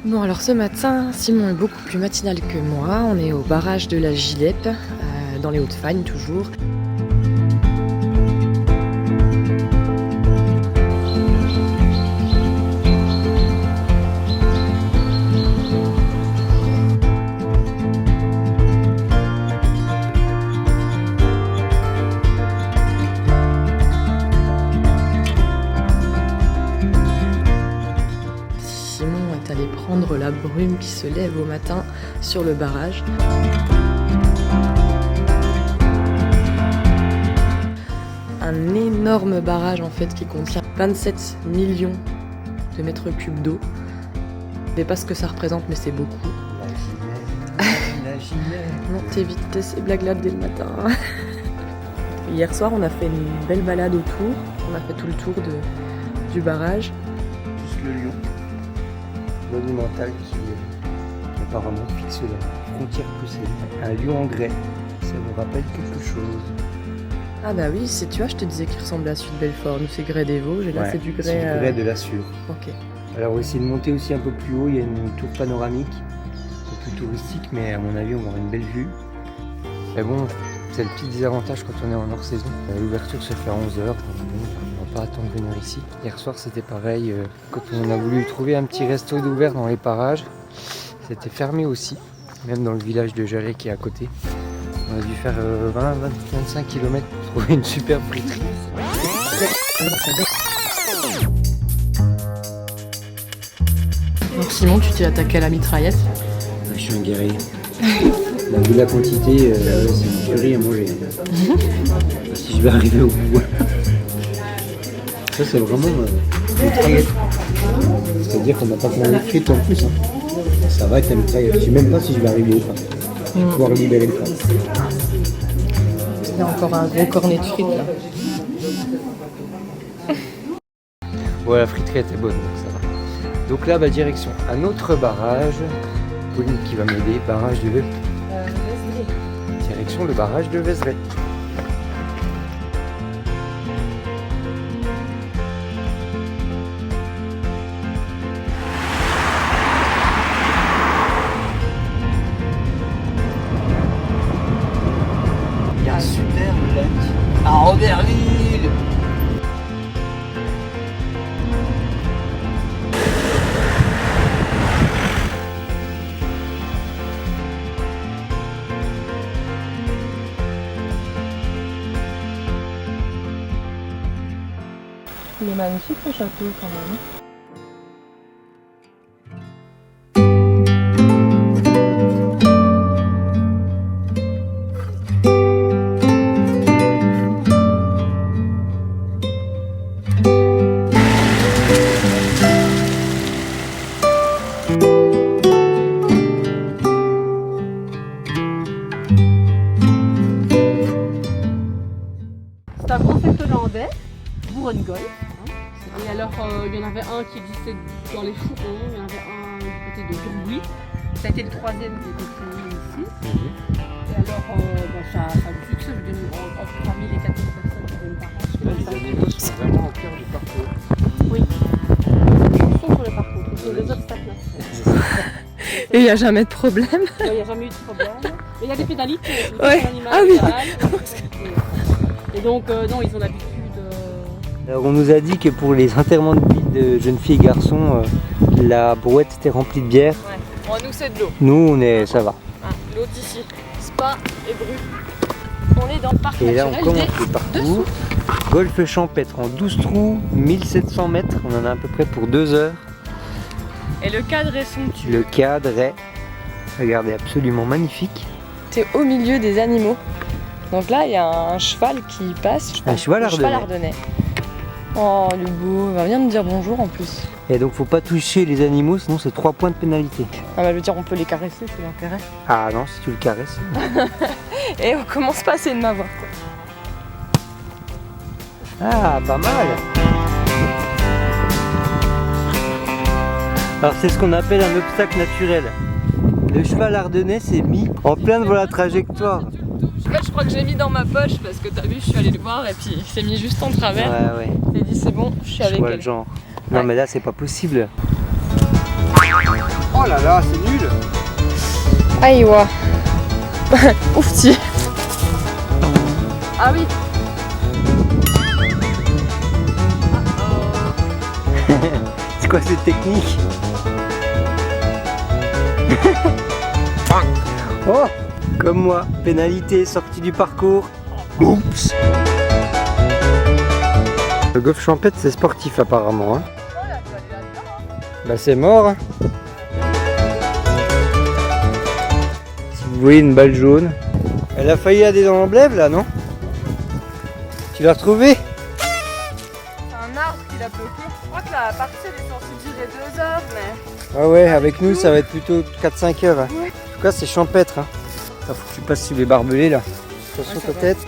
Bon alors ce matin, Simon est beaucoup plus matinal que moi. On est au barrage de la Gileppe, dans les Hauts-de-Fagne toujours. Aller prendre la brume qui se lève au matin sur le barrage. Un énorme barrage en fait qui contient 27 millions de mètres cubes d'eau. Je ne sais pas ce que ça représente mais c'est beaucoup. La gilet. Non, t'évites ces blagues-là dès le matin. Hier soir on a fait une belle balade autour. On a fait tout le tour du barrage. Juste le lion monumental qui apparemment fixe la frontière poussée. Un lion en grès, ça nous rappelle quelque chose. Ah bah oui, tu vois, je te disais qu'il ressemblait à celui de Belfort. Nous c'est grès des Vosges et là c'est du grès... C'est du grès de la Sûre. Ok. Alors on va essayer de monter aussi un peu plus haut, il y a une tour panoramique, un peu plus touristique, mais à mon avis on va avoir une belle vue. Mais bon, c'est le petit désavantage quand on est en hors saison. L'ouverture se fait à 11h. Pas attendre de venir ici. Hier soir c'était pareil, quand on a voulu trouver un petit resto d'ouvert dans les parages, c'était fermé aussi, même dans le village de Jalais qui est à côté. On a dû faire 20-25 km pour trouver une super friterie. Donc Simon, tu t'es attaqué à la mitraillette? Je suis un guerrier. Vu la quantité, c'est une tuerie à manger. Si je vais arriver au bout. Ça c'est vraiment une mitraillette. C'est-à-dire qu'on n'a pas plein de frites en plus. Hein. Ça va être une mitraillette. Je ne sais même pas si je vais arriver ou pas. Je vais pouvoir libérer le plat. Il y a encore un gros cornet de frites là. Ouais, la friterie était bonne, donc ça va. Donc là, direction un autre barrage. Pauline qui va m'aider, barrage de Vézeret. Direction le barrage de Vézeret. Superbe lac à Robertville. Il est magnifique le château quand même. C'est un concept hollandais, Boerengolf. Et alors, il y en avait un qui existait dans les Fourons, il y en avait un du côté de Durbouy. Ça a été le troisième qui a été créé ici. Et alors, ça a du succès, je veux dire, entre 3000 et 4000 personnes qui viennent par an. Les animaux sont vraiment au cœur du parcours. Oui. Ils sont sur le parcours, ils sont des obstacles. Et il n'y a jamais de problème. Il n'y a jamais eu de problème. Mais il y a des pénalités. Ouais. Ah oui. Et donc, non, ils ont l'habitude. Alors on nous a dit que pour les enterrements de vie de jeunes filles et garçons, la brouette était remplie de bière. Ouais. Bon, nous c'est de l'eau. Nous ça va. Ah, l'eau d'ici. Spa et Bru. On est dans le parc Et là naturel on commence le parcours. Golfe champêtre en 12 trous, 1700 mètres, on en a à peu près pour 2 heures. Et le cadre est somptueux. Le cadre est, regardez, absolument magnifique. T'es au milieu des animaux. Donc là il y a un cheval qui passe. Un cheval ardennais. Oh le beau, il va bien nous dire bonjour en plus. Et donc faut pas toucher les animaux, sinon c'est 3 points de pénalité. Ah bah je veux dire on peut les caresser, c'est l'intérêt. Ah non, si tu le caresses. Et on commence pas à essayer de m'avoir quoi. Ah, pas mal. Alors c'est ce qu'on appelle un obstacle naturel. Le cheval ardennais s'est mis en plein devant la trajectoire. En fait, je crois que je l'ai mis dans ma poche parce que t'as vu, je suis allée le voir et puis il s'est mis juste en travers. Ouais. J'ai dit c'est bon, je suis avec vois elle. le genre. Non Ouais. mais là c'est pas possible. Oh là là, c'est nul. Aïe, ouah. Oufti. Ah oui. C'est quoi cette technique? Oh, comme moi, pénalité, sortie du parcours. Oups. Le golf champêtre, c'est sportif apparemment. Hein. Bah c'est mort. Hein. Si vous voyez une balle jaune, elle a failli aller dans l'emblème là, non? Tu l'as retrouvée? C'est un arbre qui l'a bloqué. Je crois que la partie elle est censée durer 2 heures, mais. Ah ouais, avec nous ça va être plutôt 4-5 heures. Hein. En tout cas, c'est champêtre. Hein. Faut que tu passes sur les barbelés là. Attention ta tête.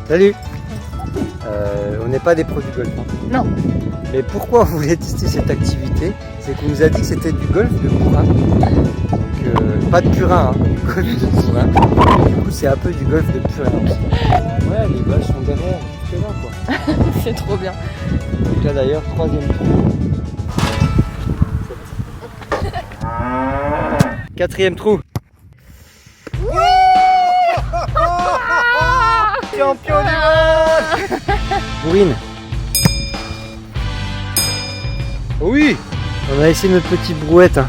Salut. On n'est pas des pros du golf. Hein. Non. Mais pourquoi on voulait tester cette activité? C'est qu'on nous a dit que c'était du golf de bourrin. Donc pas de purin, hein, du golf de bourrin. Du coup c'est un peu du golf de purin aussi. Ouais, les balles sont derrière, juste là quoi. C'est trop bien. Donc là d'ailleurs, 3e trou. 4e trou. Champion du monde. Bourrine. Oui. On a essayé notre petite brouette. Hein.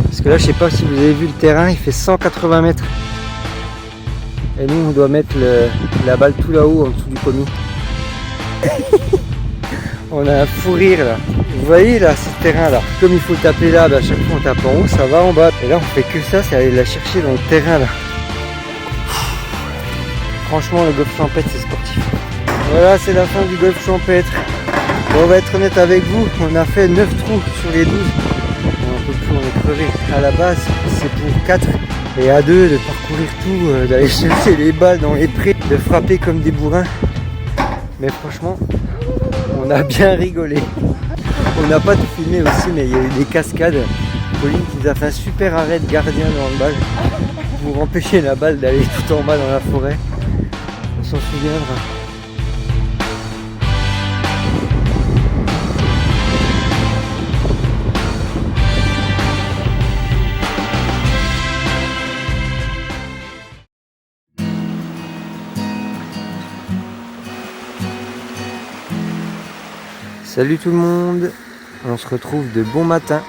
Parce que là, je sais pas si vous avez vu le terrain, il fait 180 mètres. Et nous, on doit mettre la balle tout là-haut, en dessous du commis. On a un fou rire là. Vous voyez là, ce terrain là. Comme il faut taper là, bah, à chaque fois on tape en haut, ça va en bas. Et là, on fait que ça, c'est aller la chercher dans le terrain là. Franchement, le golf champêtre, c'est sportif. Voilà, c'est la fin du golf champêtre. Bon, on va être honnête avec vous, on a fait 9 trous sur les 12. On peut plus, on est crevé. À la base, c'est pour 4 et à 2 de parcourir tout, d'aller chercher les balles dans les prés, de frapper comme des bourrins. Mais franchement, on a bien rigolé. On n'a pas tout filmé aussi, mais il y a eu des cascades. Pauline qui nous a fait un super arrêt de gardien dans le balle pour empêcher la balle d'aller tout en bas dans la forêt. On s'en souviendra. Salut tout le monde, on se retrouve de bon matin.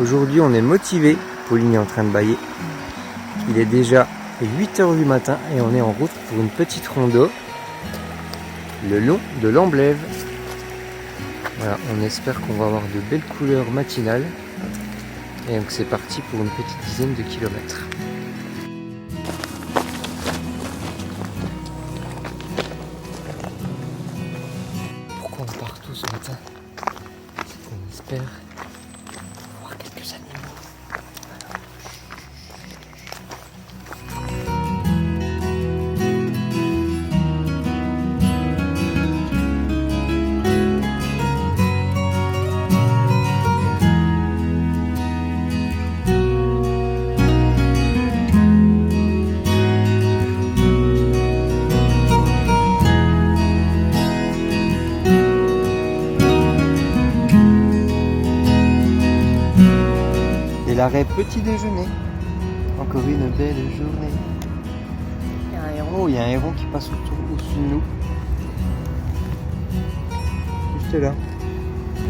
Aujourd'hui on est motivé, Pauline est en train de bâiller. Il est déjà 8h du matin et on est en route pour une petite rando le long de l'Amblève. Voilà, on espère qu'on va avoir de belles couleurs matinales. Et donc c'est parti pour une petite dizaine de kilomètres. Pourquoi on part tôt ce matin? C'est qu'on espère voir quelques animaux. L'arrêt petit déjeuner. Encore une belle journée. Il y a un héron qui passe au-dessus de nous. Juste là.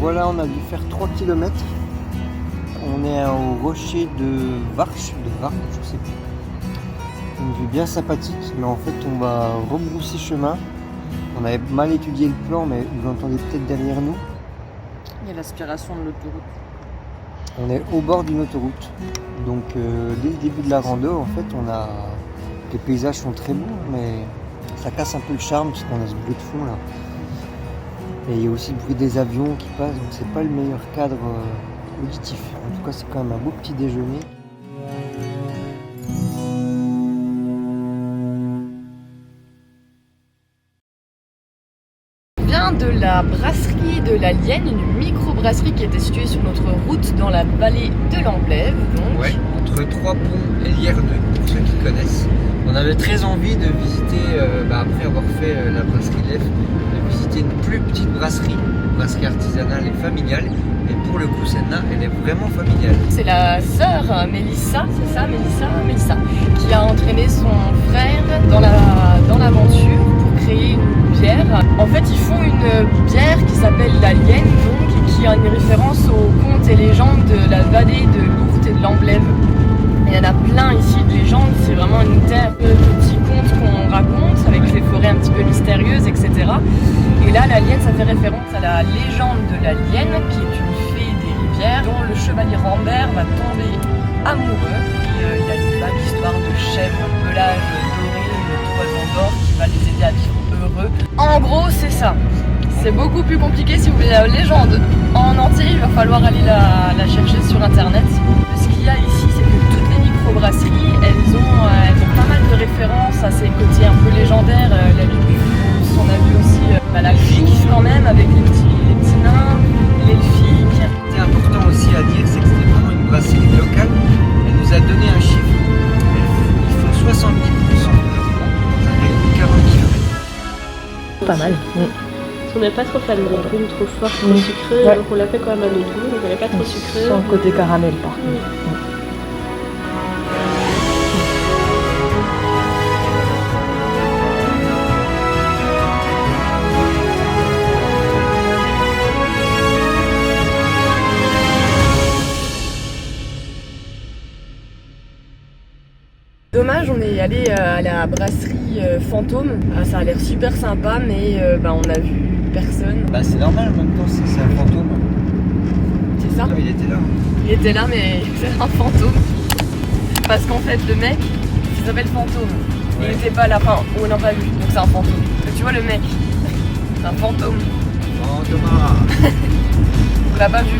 Voilà, on a dû faire 3 km. On est au rocher de Varche, je sais plus. Une vue bien sympathique, mais en fait on va rebrousser chemin. On avait mal étudié le plan, mais vous l'entendez peut-être derrière nous. Il y a l'aspiration de l'autoroute. On est au bord d'une autoroute, donc dès le début de la rando, en fait, les paysages sont très beaux, mais ça casse un peu le charme parce qu'on a ce bruit de fond là. Et il y a aussi le bruit des avions qui passent, donc c'est pas le meilleur cadre auditif. En tout cas, c'est quand même un beau petit déjeuner. Bien, vient de la brasserie de la Lienne, une micro-brasserie qui était située sur notre route dans la vallée de l'Amblève. Donc. Ouais, entre Trois-Ponts et Lierneux, pour ceux qui connaissent. On avait très envie de visiter, après avoir fait la brasserie Lef, de visiter une plus petite brasserie artisanale et familiale. Et pour le coup, celle-là, elle est vraiment familiale. C'est la sœur Mélissa, c'est ça, Mélissa, qui a entraîné son frère dans l'aventure pour créer une bière. En fait, ils font une bière qui s'appelle la Lienne, donc, et qui a une référence aux contes et légendes de la vallée de l'Ourthe et de l'Amblève. Il y en a plein ici de légendes, c'est vraiment une terre de petits contes qu'on raconte avec des forêts un petit peu mystérieuses, etc. Et là, la Lienne, ça fait référence à la légende de la Lienne, qui est une fée des rivières, dont le chevalier Rambert va tomber amoureux. Et il y a une vague histoire de chèvre, pelage doré, de toison d'or qui va les aider à vivre heureux. En gros, c'est ça. C'est beaucoup plus compliqué si vous voulez la légende en entier, il va falloir aller la chercher sur internet. Ce qu'il y a ici, c'est que toutes les microbrasseries, elles ont pas mal de références à ces côtés un peu légendaires. La Lupus, on a vu aussi la Grix quand même, avec les petits nains, l'elfique. Ce qui est important aussi à dire, c'est que c'était vraiment une brasserie locale. Elle nous a donné un chiffre. Ils font 70% de ronds dans un rayon de 40 km. Pas mal. On n'est pas trop fan de la brune, trop forte, trop sucrée, Ouais. donc on l'a fait quand même à notre goût, donc elle n'est pas trop sucrée. Sans côté caramel par contre. Dommage, on est allé à la brasserie Fantôme. Ça a l'air super sympa, mais on a vu personne. Bah c'est normal en même temps, c'est un fantôme. C'est ça? Non, il était là. Il était là, mais c'est un fantôme. Parce qu'en fait, le mec, il s'appelle Fantôme. Ouais. Il était pas là, enfin, on l'a pas vu, donc c'est un fantôme. Mais tu vois le mec, c'est un fantôme. Oh Thomas. On l'a pas vu.